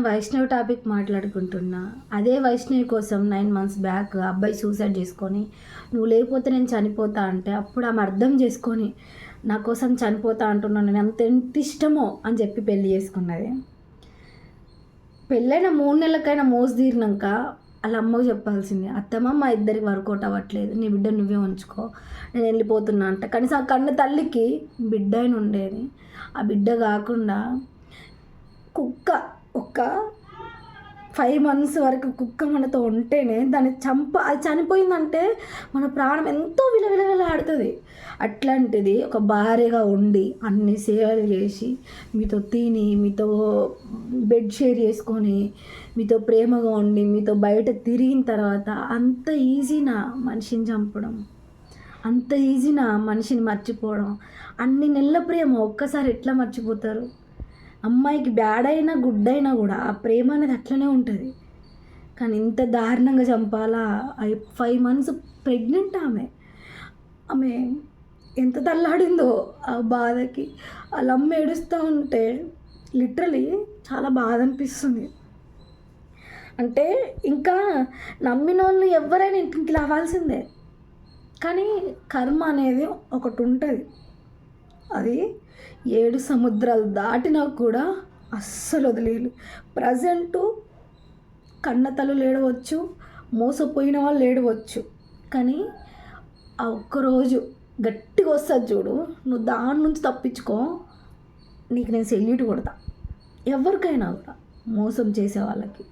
Vaishnavi topic మాట్లాడుకుంటున్నా. అదే వైష్ణవి కోసం 9 months back అబ్బాయి సూసైడ్ చేసుకొని, నువ్వు లేకపోతే నేను చనిపోతా అంటే అప్పుడు ఆమె అర్థం చేసుకొని నా కోసం చనిపోతా అంటున్నాను, నేను ఎంత ఇష్టమో అని చెప్పి పెళ్లి చేసుకున్నది. పెళ్ళైన 3 నెలలకైనా మోసు తీరినాక వాళ్ళ అమ్మకు చెప్పాల్సింది, అత్తమ్మ మా ఇద్దరికి వర్కౌట్ అవ్వట్లేదు, నీ బిడ్డ నువ్వే ఉంచుకో, నేను వెళ్ళిపోతున్నా అంట. కనీసం ఆ కన్న తల్లికి బిడ్డ అయిన ఉండేది. ఆ బిడ్డ కాకుండా కుక్క ఒక 5 months వరకు కుక్క మనతో ఉంటేనే దాన్ని అది చనిపోయిందంటే మన ప్రాణం ఎంతో విలవిలలాడుతుంది. అట్లాంటిది ఒక భార్యగా ఉండి అన్ని సేవలు చేసి మీతో తిని, మీతో బెడ్ షేర్ చేసుకొని, మీతో ప్రేమగా ఉండి, మీతో బయట తిరిగిన తర్వాత అంత ఈజీనా మనిషిని చంపడం, అంత ఈజీనా మనిషిని మర్చిపోవడం? అన్ని నెలల ప్రేమ ఒక్కసారి ఎట్లా మర్చిపోతారు? అమ్మాయికి బ్యాడ్ అయినా గుడ్ అయినా కూడా ఆ ప్రేమ అనేది అట్లనే ఉంటుంది. కానీ ఇంత దారుణంగా చంపాలా? 5 months ప్రెగ్నెంట్ ఆమె ఎంత తల్లాడిందో ఆ బాధకి. వాళ్ళ అమ్మ ఏడుస్తూ ఉంటే లిటరలీ చాలా బాధ అనిపిస్తుంది. అంటే ఇంకా నమ్మిన వాళ్ళు ఎవరైనా ఇంటికి రావాల్సిందే. కానీ కర్మ అనేది ఒకటి ఉంటుంది, అది 7 సముద్రాలు దాటినా కూడా అస్సలు వదిలేదు. ప్రజెంటు కన్నతల్లులు ఏడవచ్చు, మోసపోయిన వాళ్ళు ఏడవచ్చు, కానీ ఆ ఒక్కరోజు గట్టిగా వస్తుంది చూడు, నువ్వు దాని నుంచి తప్పించుకో, నీకు నేను సెల్యూట్ కొడతా. ఎవరికైనా కూడా మోసం చేసే వాళ్ళకి.